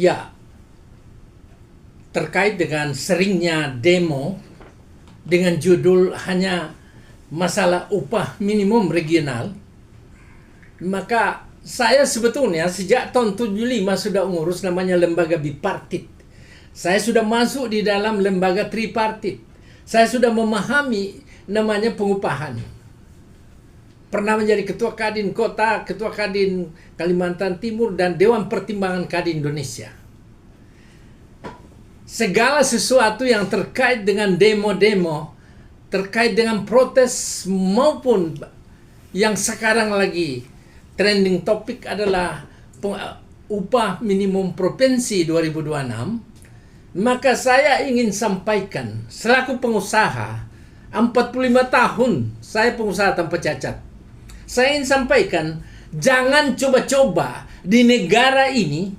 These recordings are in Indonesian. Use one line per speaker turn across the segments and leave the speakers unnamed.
Ya, terkait dengan seringnya demo dengan judul hanya masalah upah minimum regional, maka saya sebetulnya sejak tahun 75 sudah ngurus namanya lembaga bipartit. Saya sudah masuk di dalam lembaga tripartit. Saya sudah memahami namanya pengupahan. Pernah menjadi ketua Kadin Kota, ketua Kadin Kalimantan Timur, dan Dewan Pertimbangan Kadin Indonesia. Segala sesuatu yang terkait dengan demo-demo, terkait dengan protes maupun yang sekarang lagi trending topik adalah upah minimum provinsi 2026, maka saya ingin sampaikan selaku pengusaha 45 tahun saya pengusaha tanpa cacat. Saya ingin sampaikan, jangan coba-coba di negara ini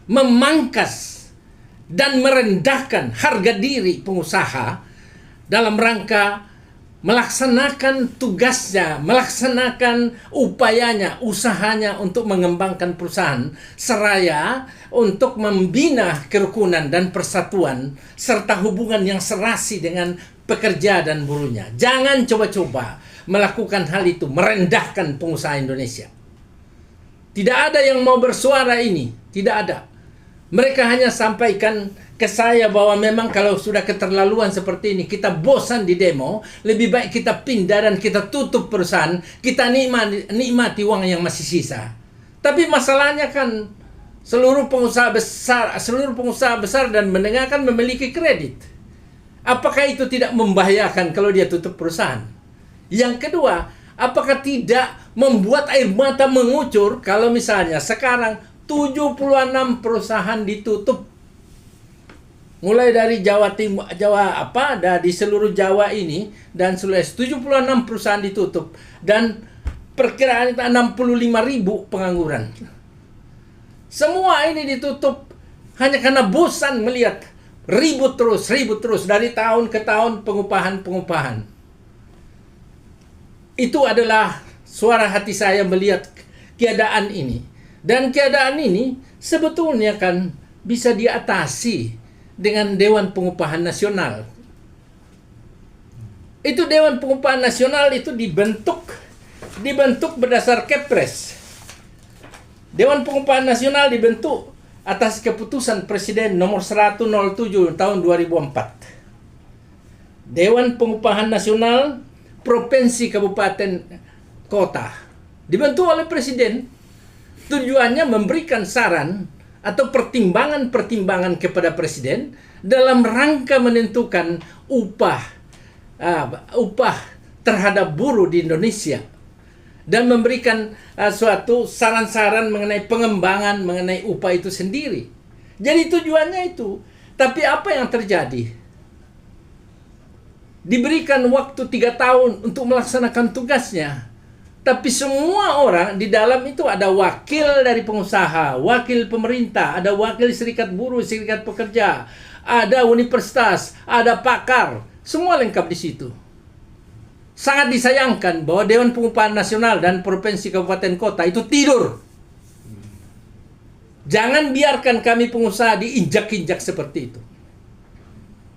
memangkas dan merendahkan harga diri pengusaha dalam rangka melaksanakan tugasnya, melaksanakan upayanya, usahanya untuk mengembangkan perusahaan, seraya untuk membina kerukunan dan persatuan serta hubungan yang serasi dengan pekerja dan buruhnya. Jangan coba-coba melakukan hal itu, merendahkan pengusaha Indonesia. Tidak ada yang mau bersuara ini, tidak ada. Mereka hanya sampaikan ke saya bahwa memang kalau sudah keterlaluan seperti ini, kita bosan di demo, lebih baik kita pindah dan kita tutup perusahaan, kita nikmati uang yang masih sisa. Tapi masalahnya kan seluruh pengusaha besar dan menengah kan memiliki kredit. Apakah itu tidak membahayakan kalau dia tutup perusahaan? Yang kedua, apakah tidak membuat air mata mengucur kalau misalnya sekarang 76 perusahaan ditutup? Mulai dari di seluruh Jawa ini dan Sulawesi, 76 perusahaan ditutup dan perkiraan 65.000 pengangguran. Semua ini ditutup hanya karena bosan melihat ribut terus dari tahun ke tahun pengupahan. Itu adalah suara hati saya melihat keadaan ini. Dan keadaan ini sebetulnya kan bisa diatasi dengan Dewan Pengupahan Nasional. Itu Dewan Pengupahan Nasional itu dibentuk berdasar Kepres. Dewan Pengupahan Nasional dibentuk atas keputusan Presiden nomor 107 tahun 2004. Dewan Pengupahan Nasional Provinsi Kabupaten Kota dibentuk oleh Presiden. Tujuannya memberikan saran atau pertimbangan-pertimbangan kepada Presiden dalam rangka menentukan upah terhadap buruh di Indonesia dan memberikan suatu saran-saran mengenai pengembangan mengenai upah itu sendiri. Jadi tujuannya itu. Tapi apa yang terjadi? Diberikan waktu 3 tahun untuk melaksanakan tugasnya. Tapi semua orang di dalam itu ada wakil dari pengusaha, wakil pemerintah, ada wakil serikat buruh, serikat pekerja, ada universitas, ada pakar, semua lengkap di situ. Sangat disayangkan bahwa Dewan Pengupahan Nasional dan Provinsi Kabupaten Kota itu tidur. Jangan biarkan kami pengusaha diinjak-injak seperti itu.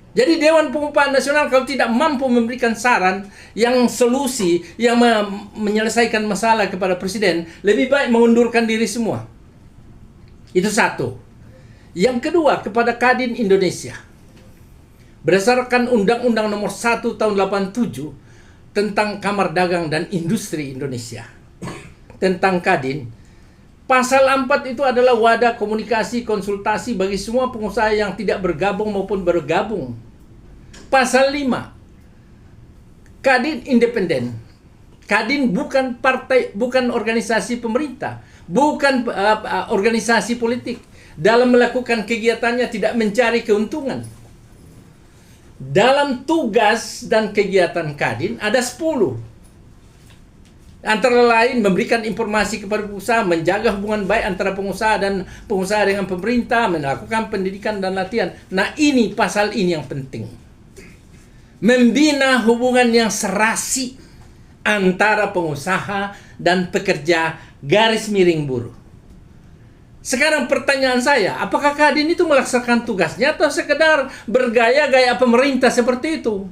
Jadi Dewan Pengupahan Nasional kalau tidak mampu memberikan saran yang solusi, yang menyelesaikan masalah kepada Presiden, lebih baik mengundurkan diri semua. Itu satu. Yang kedua, kepada Kadin Indonesia. Berdasarkan Undang-Undang Nomor 1 Tahun 87 tentang Kamar Dagang dan Industri Indonesia, tentang Kadin, Pasal 4 itu adalah wadah komunikasi konsultasi bagi semua pengusaha yang tidak bergabung maupun bergabung. Pasal 5, Kadin independen. Kadin bukan partai, bukan organisasi pemerintah, bukan organisasi politik. Dalam melakukan kegiatannya tidak mencari keuntungan. Dalam tugas dan kegiatan Kadin ada 10. Antara lain memberikan informasi kepada pengusaha, menjaga hubungan baik antara pengusaha dan pengusaha dengan pemerintah, melakukan pendidikan dan latihan. Nah, ini pasal ini yang penting. Membina hubungan yang serasi antara pengusaha dan pekerja garis miring buruh. Sekarang pertanyaan saya, apakah Kadin itu melaksanakan tugasnya atau sekedar bergaya-gaya pemerintah seperti itu?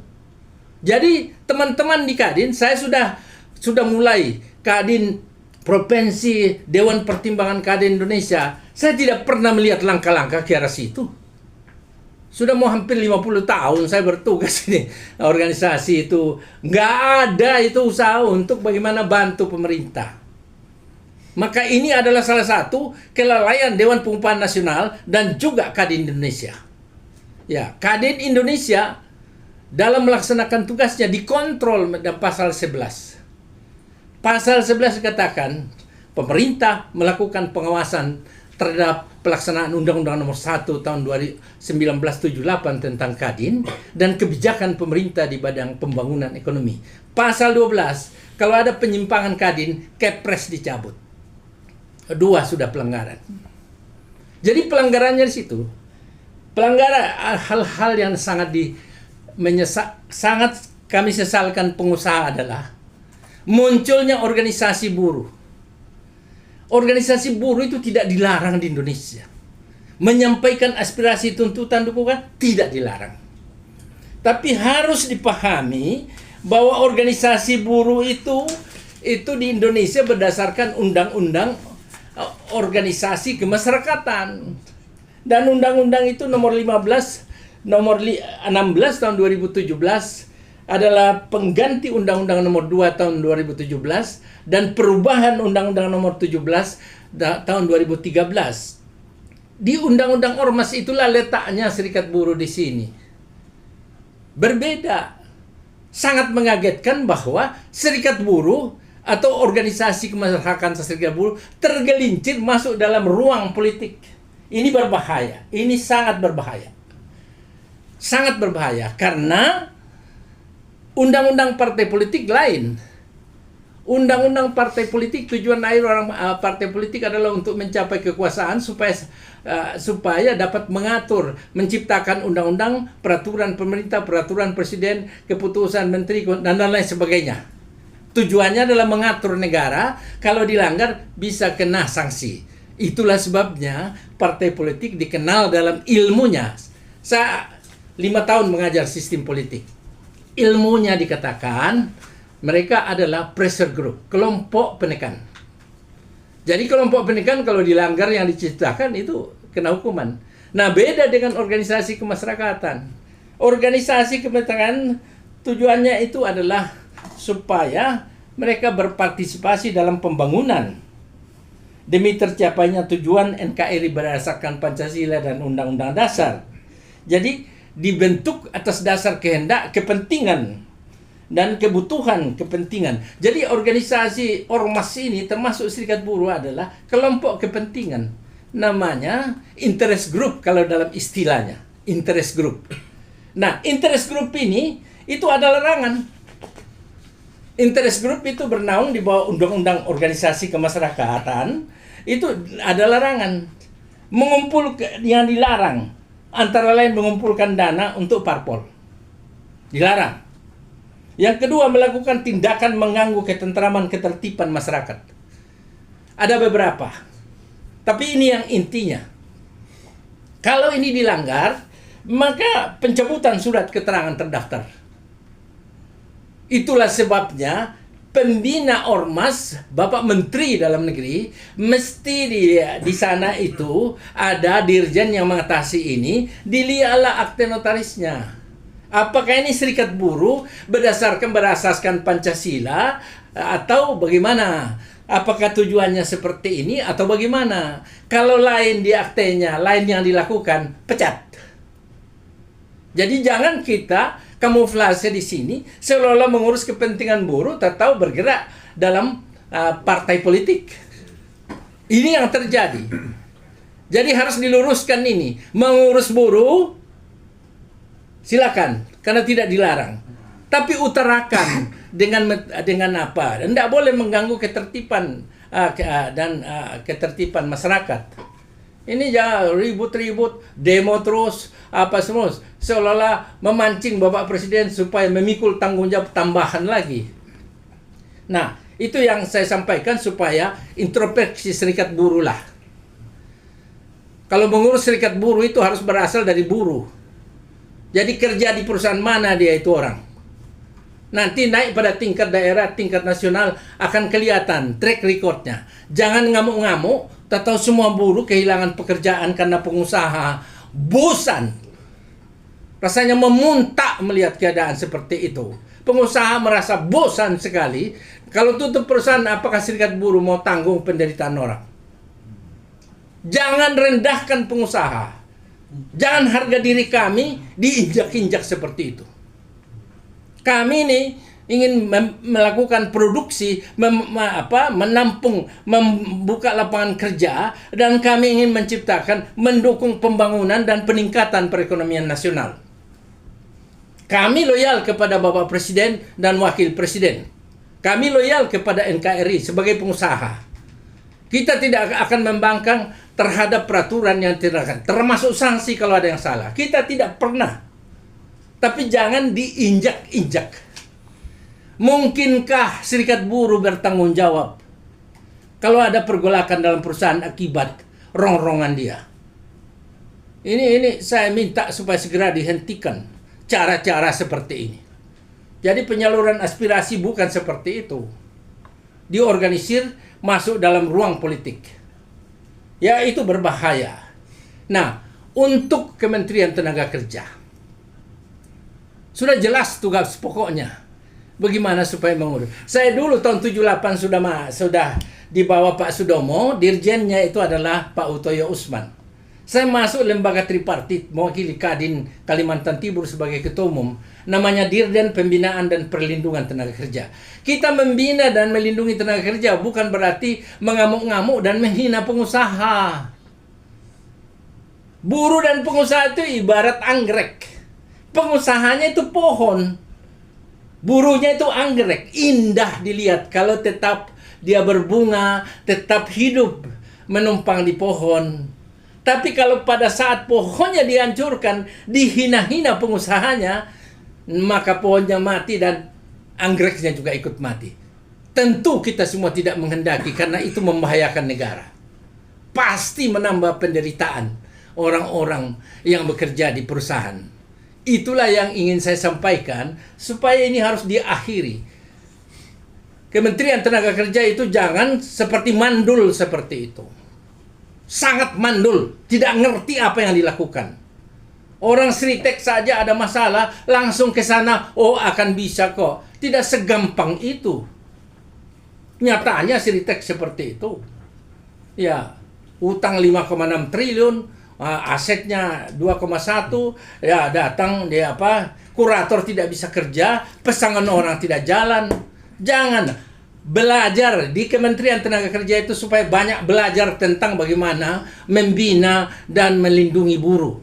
Jadi teman-teman di Kadin, saya sudah mulai Kadin Provinsi, Dewan Pertimbangan Kadin Indonesia, saya tidak pernah melihat langkah-langkah ke arah situ. Sudah mau hampir 50 tahun saya bertugas ini. Organisasi itu nggak ada itu usaha untuk bagaimana bantu pemerintah. Maka ini adalah salah satu kelalaian Dewan Pengupahan Nasional dan juga Kadin Indonesia. Ya, Kadin Indonesia dalam melaksanakan tugasnya dikontrol dalam pasal 11. Pasal 11 katakan pemerintah melakukan pengawasan terhadap pelaksanaan Undang-Undang Nomor 1 Tahun 1978 tentang Kadin dan kebijakan pemerintah di bidang pembangunan ekonomi. Pasal 12, kalau ada penyimpangan Kadin, Kepres dicabut. 2 sudah pelanggaran. Jadi pelanggarannya di situ. Pelanggaran hal-hal yang sangat sangat kami sesalkan pengusaha adalah munculnya organisasi buruh. Organisasi buruh itu tidak dilarang di Indonesia. Menyampaikan aspirasi, tuntutan, dukungan tidak dilarang. Tapi harus dipahami bahwa organisasi buruh itu di Indonesia berdasarkan undang-undang organisasi kemasyarakatan. Dan undang-undang itu nomor 16 tahun 2017 adalah pengganti Undang-Undang Nomor 2 Tahun 2017 dan perubahan Undang-Undang Nomor 17 Tahun 2013. Di Undang-Undang Ormas itulah letaknya serikat buruh di sini. Berbeda. Sangat mengagetkan bahwa serikat buruh atau organisasi kemasyarakatan serikat buruh tergelincir masuk dalam ruang politik. Ini berbahaya. Ini sangat berbahaya. Sangat berbahaya karena undang-undang partai politik lain. Undang-undang partai politik, tujuan akhir orang partai politik adalah untuk mencapai kekuasaan supaya dapat mengatur, menciptakan undang-undang, peraturan pemerintah, peraturan presiden, keputusan menteri dan lain sebagainya. Tujuannya adalah mengatur negara, kalau dilanggar bisa kena sanksi. Itulah sebabnya partai politik dikenal dalam ilmunya. Saya 5 tahun mengajar sistem politik. Ilmunya dikatakan mereka adalah pressure group, kelompok penekan. Jadi kelompok penekan kalau dilanggar yang diciptakan itu kena hukuman. Nah, beda dengan organisasi kemasyarakatan. Organisasi kemasyarakatan tujuannya itu adalah supaya mereka berpartisipasi dalam pembangunan demi tercapainya tujuan NKRI berdasarkan Pancasila dan Undang-Undang Dasar. Jadi dibentuk atas dasar kehendak, kepentingan, dan kebutuhan kepentingan. Jadi organisasi ormas ini termasuk serikat buruh adalah kelompok kepentingan. Namanya interest group kalau dalam istilahnya. Interest group. Nah, interest group ini itu ada larangan. Interest group itu bernaung di bawah Undang-Undang Organisasi Kemasyarakatan. Itu ada larangan. Mengumpul yang dilarang. Antara lain mengumpulkan dana untuk parpol. Dilarang. Yang kedua, melakukan tindakan mengganggu ketentraman ketertiban masyarakat. Ada beberapa. Tapi ini yang intinya. Kalau ini dilanggar, maka pencabutan surat keterangan terdaftar. Itulah sebabnya pembina ormas, Bapak Menteri Dalam Negeri, mesti di sana itu ada dirjen yang mengatasi ini, dilihatlah akte notarisnya. Apakah ini serikat buruh berasaskan Pancasila atau bagaimana? Apakah tujuannya seperti ini atau bagaimana? Kalau lain di aktenya, lain yang dilakukan, pecat. Jadi jangan kita kamuflase di sini seolah-olah mengurus kepentingan buruh atau bergerak dalam partai politik. Ini yang terjadi. Jadi harus diluruskan ini. Mengurus buruh silakan karena tidak dilarang. Tapi utarakan dengan apa? Tidak boleh mengganggu ketertiban dan ketertiban masyarakat. Ini jangan ribut-ribut, demo terus, apa semua. Seolah-olah memancing Bapak Presiden supaya memikul tanggung jawab tambahan lagi. Nah, itu yang saya sampaikan supaya introspeksi serikat buruh lah. Kalau mengurus serikat buruh itu harus berasal dari buruh. Jadi kerja di perusahaan mana dia itu orang. Nanti naik pada tingkat daerah, tingkat nasional akan kelihatan track recordnya. Jangan ngamuk-ngamuk, tahu semua buruh kehilangan pekerjaan karena pengusaha bosan. Rasanya memuntah melihat keadaan seperti itu. Pengusaha merasa bosan sekali. Kalau tutup perusahaan, apakah serikat buruh mau tanggung penderitaan orang? Jangan rendahkan pengusaha. Jangan harga diri kami diinjak-injak seperti itu. Kami ini ingin melakukan produksi, menampung, membuka lapangan kerja, dan kami ingin menciptakan, mendukung pembangunan dan peningkatan perekonomian nasional. Kami loyal kepada Bapak Presiden dan Wakil Presiden. Kami loyal kepada NKRI sebagai pengusaha. Kita tidak akan membangkang terhadap peraturan yang tidak, termasuk sanksi kalau ada yang salah. Kita tidak pernah. Tapi jangan diinjak-injak. Mungkinkah serikat buruh bertanggung jawab kalau ada pergolakan dalam perusahaan akibat rongrongan dia? Ini saya minta supaya segera dihentikan cara-cara seperti ini. Jadi penyaluran aspirasi bukan seperti itu. Diorganisir masuk dalam ruang politik. Ya, itu berbahaya. Nah, untuk Kementerian Tenaga Kerja, sudah jelas tugas pokoknya. Bagaimana supaya mengurus. Saya dulu tahun 78 sudah di bawah Pak Sudomo, dirjennya itu adalah Pak Utoyo Usman. Saya masuk lembaga tripartit mewakili Kadin Kalimantan Timur sebagai ketua umum, namanya Dirjen Pembinaan dan Perlindungan Tenaga Kerja. Kita membina dan melindungi tenaga kerja bukan berarti mengamuk-ngamuk dan menghina pengusaha. Buruh dan pengusaha itu ibarat anggrek. Pengusahanya itu pohon, buruhnya itu anggrek. Indah dilihat kalau tetap dia berbunga, tetap hidup menumpang di pohon. Tapi kalau pada saat pohonnya dihancurkan, dihina-hina pengusahanya, maka pohonnya mati dan anggreknya juga ikut mati. Tentu kita semua tidak menghendaki karena itu membahayakan negara. Pasti menambah penderitaan orang-orang yang bekerja di perusahaan. Itulah yang ingin saya sampaikan supaya ini harus diakhiri. Kementerian Tenaga Kerja itu jangan seperti mandul seperti itu. Sangat mandul, tidak ngerti apa yang dilakukan. Orang Sritek saja ada masalah, langsung ke sana, oh akan bisa kok. Tidak segampang itu. Nyatanya Sritek seperti itu. Ya, utang 5,6 triliun, asetnya 2,1, ya datang dia kurator tidak bisa kerja, pesangon orang tidak jalan. Jangan. Belajar di Kementerian Tenaga Kerja itu supaya banyak belajar tentang bagaimana membina dan melindungi buruh.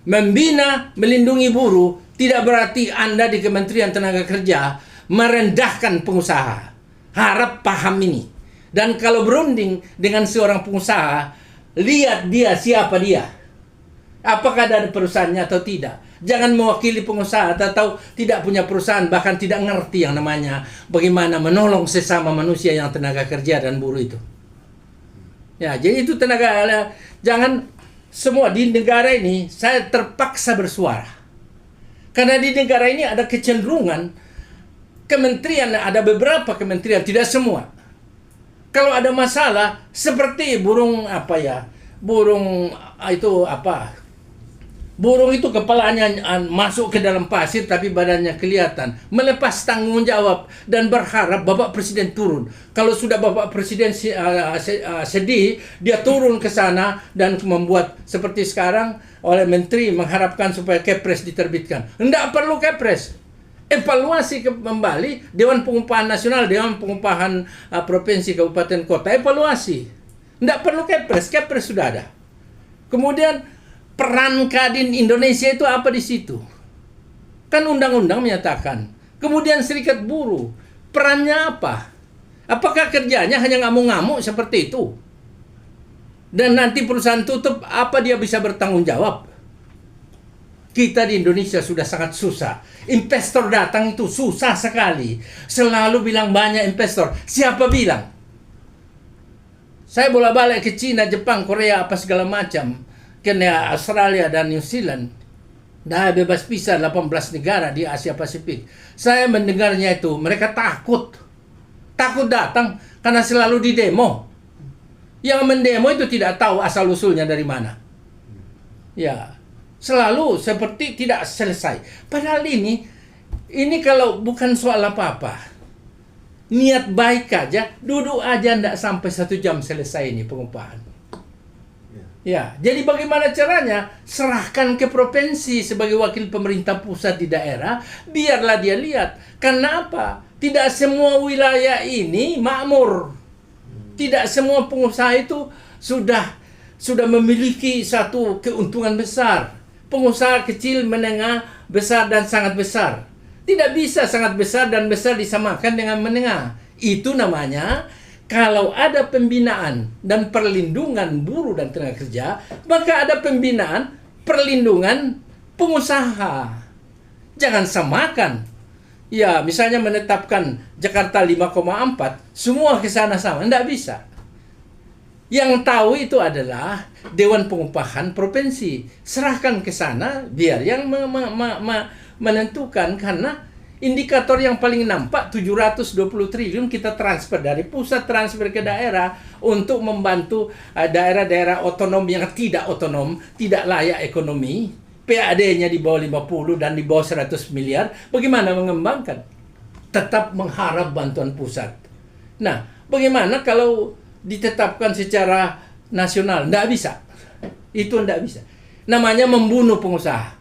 Membina, melindungi buruh tidak berarti Anda di Kementerian Tenaga Kerja merendahkan pengusaha. Harap paham ini. Dan kalau berunding dengan seorang pengusaha, lihat dia siapa dia. Apakah ada perusahaannya atau tidak. Jangan mewakili pengusaha atau tidak punya perusahaan, bahkan tidak ngerti yang namanya bagaimana menolong sesama manusia yang tenaga kerja dan buruh itu. Ya, jadi itu jangan semua di negara ini saya terpaksa bersuara. Karena di negara ini ada kecenderungan kementerian, ada beberapa kementerian, tidak semua. Kalau ada masalah seperti burung burung itu kepalanya masuk ke dalam pasir tapi badannya kelihatan. Melepas tanggung jawab dan berharap Bapak Presiden turun. Kalau sudah Bapak Presiden sedih, dia turun ke sana dan membuat seperti sekarang oleh Menteri mengharapkan supaya Kepres diterbitkan. Tidak perlu Kepres. Evaluasi kembali Dewan Pengupahan Nasional, Dewan Pengupahan Provinsi, Kabupaten, Kota. Evaluasi. Tidak perlu Kepres. Kepres sudah ada. Kemudian peran Kadin Indonesia itu apa di situ? Kan undang-undang menyatakan. Kemudian serikat buruh, perannya apa? Apakah kerjanya hanya ngamuk-ngamuk seperti itu? Dan nanti perusahaan tutup, apa dia bisa bertanggung jawab? Kita di Indonesia sudah sangat susah. Investor datang itu susah sekali. Selalu bilang banyak investor. Siapa bilang? Saya bolak-balik ke Cina, Jepang, Korea, apa segala macam. Kena Australia dan New Zealand. Nah, bebas visa 18 negara di Asia Pasifik. Saya mendengarnya itu, mereka takut. Takut datang karena selalu di demo. Yang mendemo itu tidak tahu asal-usulnya dari mana. Ya, selalu seperti tidak selesai. Padahal ini kalau bukan soal apa-apa. Niat baik aja, duduk aja ndak sampai 1 jam selesai ini pengupahan. Ya, jadi bagaimana caranya? Serahkan ke provinsi sebagai wakil pemerintah pusat di daerah, biarlah dia lihat. Karena apa? Tidak semua wilayah ini makmur. Tidak semua pengusaha itu sudah memiliki satu keuntungan besar. Pengusaha kecil, menengah, besar, dan sangat besar. Tidak bisa sangat besar dan besar disamakan dengan menengah. Itu namanya kalau ada pembinaan dan perlindungan buruh dan tenaga kerja, maka ada pembinaan, perlindungan pengusaha. Jangan samakan. Ya, misalnya menetapkan Jakarta 5,4, semua ke sana sama. Tidak bisa. Yang tahu itu adalah Dewan Pengupahan Provinsi. Serahkan ke sana, biar yang menentukan, karena indikator yang paling nampak 720 triliun kita transfer dari pusat transfer ke daerah untuk membantu daerah-daerah otonom yang tidak otonom, tidak layak ekonomi. PAD-nya di bawah 50 dan di bawah 100 miliar. Bagaimana mengembangkan? Tetap mengharap bantuan pusat. Nah, bagaimana kalau ditetapkan secara nasional? Tidak bisa. Itu tidak bisa. Namanya membunuh pengusaha.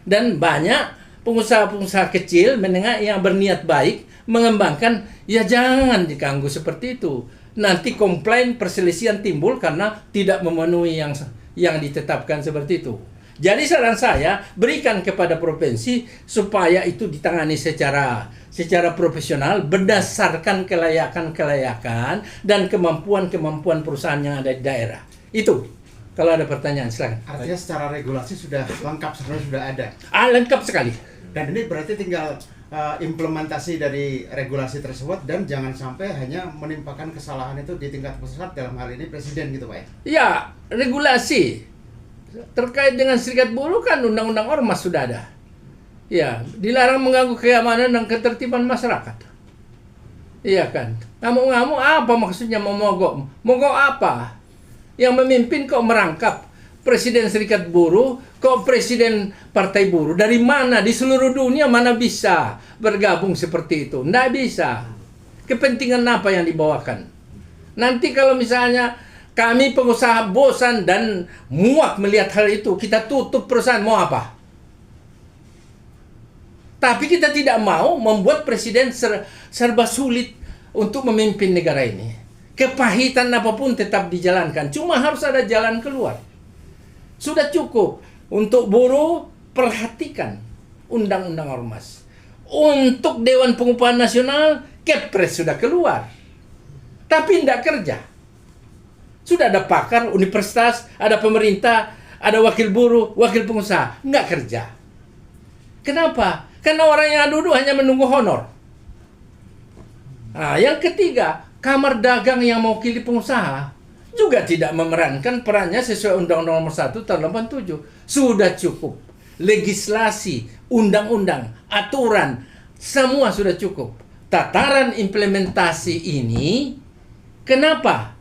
Dan banyak pengusaha-pengusaha kecil, menengah yang berniat baik, mengembangkan, ya jangan diganggu seperti itu. Nanti komplain, perselisihan timbul karena tidak memenuhi yang ditetapkan seperti itu. Jadi saran saya, berikan kepada provinsi supaya itu ditangani secara profesional, berdasarkan kelayakan dan kemampuan perusahaan yang ada di daerah. Itu. Kalau ada pertanyaan, silakan.
Artinya secara regulasi sudah lengkap, sebenarnya sudah ada.
Lengkap sekali.
Dan ini berarti tinggal implementasi dari regulasi tersebut, dan jangan sampai hanya menimpakan kesalahan itu di tingkat pusat, dalam hal ini presiden gitu Pak ya?
Ya, regulasi terkait dengan serikat buruh kan undang-undang ormas sudah ada. Ya, dilarang mengganggu keamanan dan ketertiban masyarakat. Iya kan? Ngamuk-ngamuk apa maksudnya mau mogok? Mogok apa? Yang memimpin kok merangkap presiden serikat buruh, kok presiden partai buruh. Dari mana? Di seluruh dunia mana bisa bergabung seperti itu? Nggak bisa. Kepentingan apa yang dibawakan? Nanti kalau misalnya kami pengusaha bosan dan muak melihat hal itu, kita tutup perusahaan, mau apa? Tapi kita tidak mau membuat presiden serba sulit untuk memimpin negara ini. Kepahitan apapun tetap dijalankan, cuma harus ada jalan keluar. Sudah cukup untuk buruh, perhatikan undang-undang ormas. Untuk Dewan Pengupahan Nasional, Kepres sudah keluar. Tapi tidak kerja. Sudah ada pakar, universitas, ada pemerintah, ada wakil buruh, wakil pengusaha. Nggak kerja. Kenapa? Karena orang yang duduk hanya menunggu honor. Nah, yang ketiga, Kamar Dagang yang mewakili pengusaha juga tidak memerankan perannya sesuai Undang-Undang Nomor 1 Tahun 87. Sudah cukup. Legislasi, undang-undang, aturan, semua sudah cukup. Tataran implementasi ini, kenapa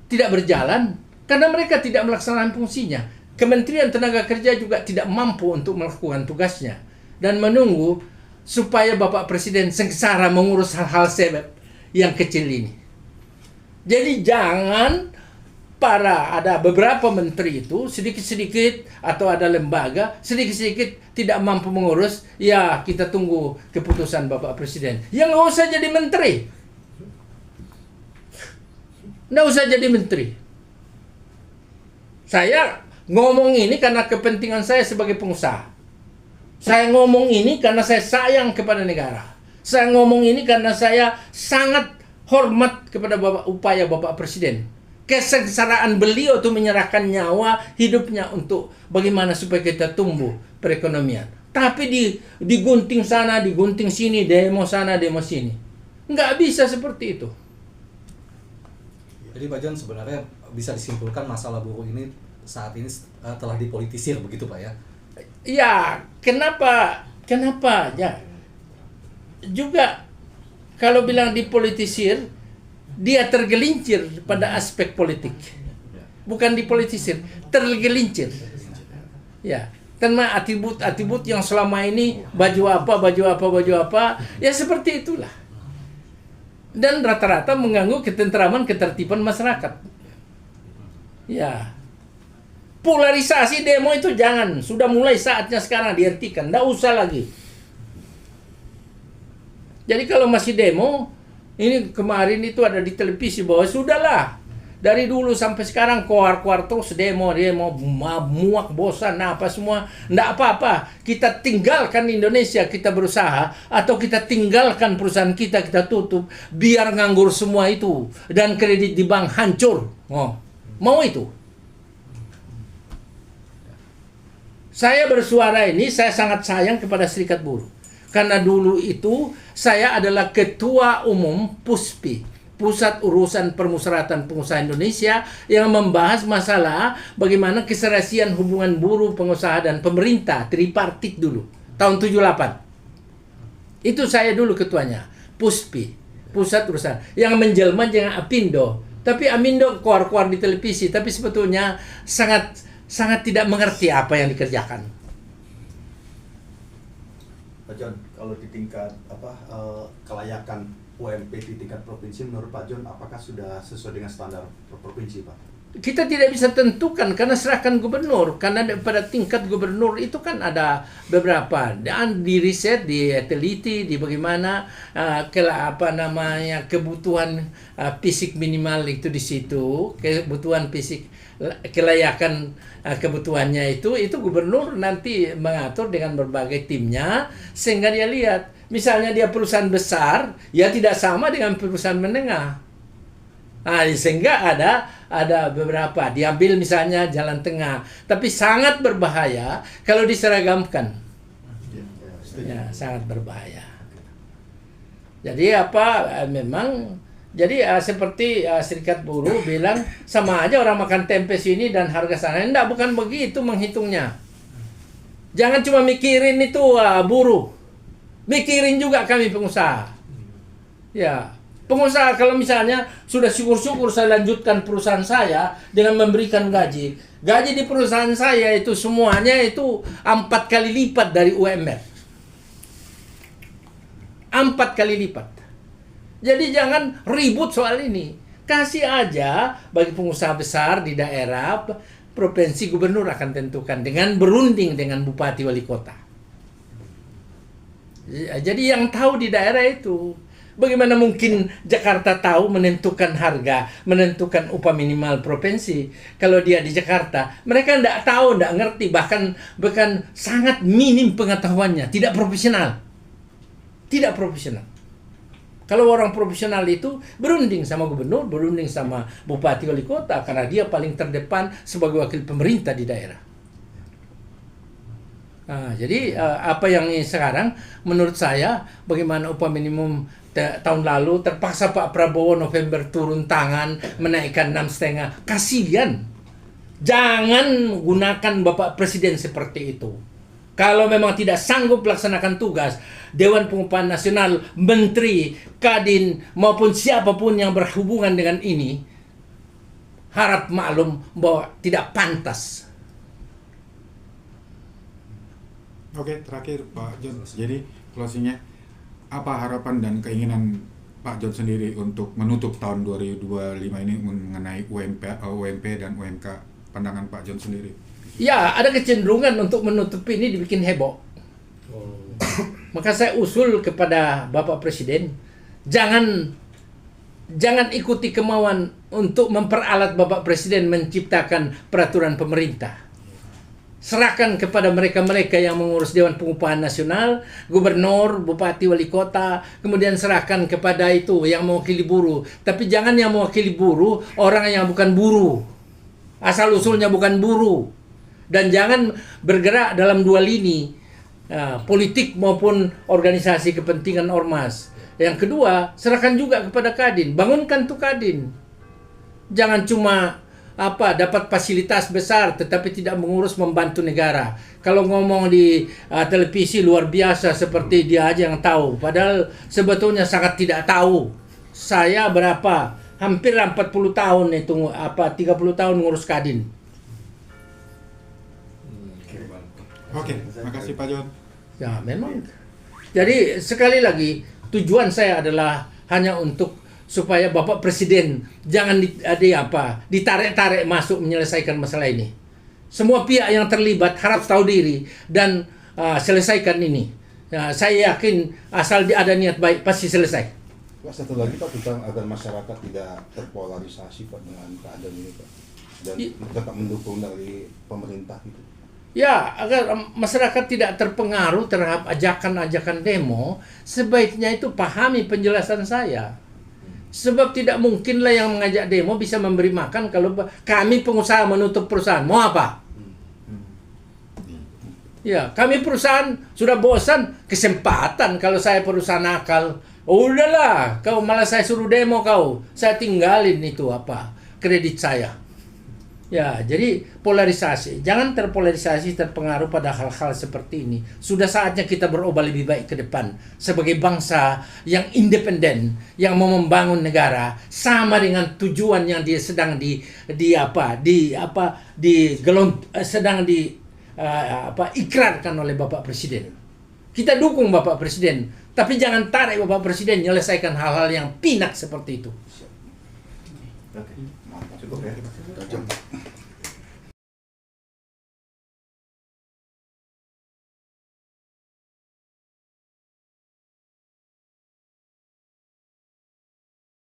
tidak berjalan? Karena mereka tidak melaksanakan fungsinya. Kementerian Tenaga Kerja juga tidak mampu untuk melakukan tugasnya. Dan menunggu supaya Bapak Presiden sengsara mengurus hal-hal sebab yang kecil ini. Jadi jangan ada beberapa menteri itu sedikit-sedikit, atau ada lembaga sedikit-sedikit tidak mampu mengurus, ya kita tunggu keputusan Bapak Presiden. Ya nggak usah jadi menteri. Nggak usah jadi menteri. Saya ngomong ini karena kepentingan saya sebagai pengusaha. Saya ngomong ini karena saya sayang kepada negara. Saya ngomong ini karena saya sangat hormat kepada upaya Bapak Presiden. Kesengsaraan beliau itu menyerahkan nyawa hidupnya untuk bagaimana supaya kita tumbuh perekonomian. Tapi digunting sana, digunting sini, demo sana, demo sini. Nggak bisa seperti itu.
Jadi Pak John, sebenarnya bisa disimpulkan masalah buruh ini saat ini telah dipolitisir begitu Pak ya?
Ya, kenapa ya? Juga kalau bilang dipolitisir, dia tergelincir pada aspek politik. Bukan dipolitisir, tergelincir. Ya, karena atribut-atribut yang selama ini baju apa, ya seperti itulah. Dan rata-rata mengganggu ketentraman ketertiban masyarakat. Ya. Polarisasi demo itu jangan, sudah mulai saatnya sekarang dihentikan, enggak usah lagi. Jadi kalau masih demo, ini kemarin itu ada di televisi bahwa sudahlah. Dari dulu sampai sekarang keluar terus demo muak, bosan, apa semua. Enggak apa-apa, kita tinggalkan Indonesia, kita berusaha, atau kita tinggalkan perusahaan kita tutup, biar nganggur semua itu, dan kredit di bank hancur. Oh, mau itu? Saya bersuara ini, saya sangat sayang kepada Serikat Buruh. Karena dulu itu, saya adalah Ketua Umum PUSPI, Pusat Urusan Permusyawaratan Pengusaha Indonesia, yang membahas masalah bagaimana keserasian hubungan buruh, pengusaha, dan pemerintah, tripartit dulu, tahun 78. Itu saya dulu ketuanya, PUSPI, Pusat Urusan, yang menjelma dengan Apindo. Tapi Apindo keluar di televisi, tapi sebetulnya sangat tidak mengerti apa yang dikerjakan.
Pak John, kalau di tingkat kelayakan UMP di tingkat provinsi, menurut Pak John, apakah sudah sesuai dengan standar provinsi, Pak?
Kita tidak bisa tentukan karena serahkan gubernur. Karena pada tingkat gubernur itu kan ada beberapa, dan di riset, diteliti, di bagaimana kebutuhan fisik minimal itu di situ, kebutuhan fisik, kelayakan kebutuhannya itu gubernur nanti mengatur dengan berbagai timnya, sehingga dia lihat. Misalnya dia perusahaan besar, ya tidak sama dengan perusahaan menengah. Nah, sehingga ada beberapa diambil misalnya jalan tengah, tapi sangat berbahaya kalau diseragamkan. Ya, sangat berbahaya. Jadi memang jadi seperti Serikat Buruh bilang sama aja orang makan tempe sini dan harga sana. Enggak, bukan begitu menghitungnya. Jangan cuma mikirin itu buruh. Mikirin juga kami pengusaha. Ya, pengusaha kalau misalnya sudah syukur-syukur saya lanjutkan perusahaan saya dengan memberikan gaji. Gaji di perusahaan saya itu semuanya itu 4 kali lipat dari UMR. 4 kali lipat. Jadi jangan ribut soal ini. Kasih aja bagi pengusaha besar di daerah, provinsi gubernur akan tentukan dengan berunding dengan bupati wali kota. Jadi yang tahu di daerah itu. Bagaimana mungkin Jakarta tahu menentukan harga, menentukan upah minimal provinsi? Kalau dia di Jakarta, mereka tidak tahu, tidak ngerti, bahkan sangat minim pengetahuannya, tidak profesional. Tidak profesional. Kalau orang profesional itu berunding sama gubernur, berunding sama bupati wali kota, karena dia paling terdepan sebagai wakil pemerintah di daerah. Nah, jadi apa yang sekarang menurut saya, bagaimana upah minimum tahun lalu terpaksa Pak Prabowo November turun tangan menaikkan 6,5. Kasihan. Jangan gunakan Bapak Presiden seperti itu. Kalau memang tidak sanggup melaksanakan tugas, Dewan Pengupahan Nasional, Menteri, Kadin, maupun siapapun yang berhubungan dengan ini, harap maklum bahwa tidak pantas.
Oke, terakhir Pak John. Jadi closingnya, apa harapan dan keinginan Pak John sendiri untuk menutup tahun 2025 ini mengenai UMP dan UMK, pandangan Pak John sendiri?
Ya, ada kecenderungan untuk menutup ini dibikin heboh. Maka saya usul kepada Bapak Presiden, jangan ikuti kemauan untuk memperalat Bapak Presiden menciptakan peraturan pemerintah. Serahkan kepada mereka-mereka yang mengurus Dewan Pengupahan Nasional, gubernur, bupati, wali kota, kemudian serahkan kepada itu yang mewakili buruh. Tapi jangan yang mewakili buruh orang yang bukan buruh, asal-usulnya bukan buruh. Dan jangan bergerak dalam dua lini, politik maupun organisasi kepentingan ormas. Yang kedua, serahkan juga kepada Kadin, bangunkan tuh Kadin. Jangan cuma dapat fasilitas besar tetapi tidak mengurus membantu negara. Kalau ngomong di televisi luar biasa seperti dia aja yang tahu, padahal sebetulnya sangat tidak tahu. Saya hampir 40 tahun itu 30 tahun ngurus Kadin.
Oke, makasih Pak John.
Ya, memang. Jadi sekali lagi tujuan saya adalah hanya untuk supaya Bapak Presiden jangan ditarik-tarik masuk menyelesaikan masalah ini. Semua pihak yang terlibat harap tahu diri dan selesaikan ini. Ya, saya yakin asal ada niat baik pasti selesai.
Pak, satu lagi Pak, tentang agar masyarakat tidak terpolarisasi Pak dengan keadaan ini Pak, dan tetap mendukung dari pemerintah gitu.
Ya, agar masyarakat tidak terpengaruh terhadap ajakan-ajakan demo, sebaiknya itu pahami penjelasan saya. Sebab tidak mungkinlah yang mengajak demo bisa memberi makan kalau kami pengusaha menutup perusahaan. Mau apa? Ya, kami perusahaan sudah bosan, kesempatan kalau saya perusahaan nakal. Oh, udahlah, kau malah saya suruh demo kau. Saya tinggalin itu kredit saya. Ya, jadi polarisasi. Jangan terpolarisasi, terpengaruh pada hal-hal seperti ini. Sudah saatnya kita berubah lebih baik ke depan sebagai bangsa yang independen, yang mau membangun negara sama dengan tujuan yang dia sedang ikrarkan oleh Bapak Presiden. Kita dukung Bapak Presiden, tapi jangan tarik Bapak Presiden menyelesaikan hal-hal yang pinak seperti itu.
Oke, cukup ya.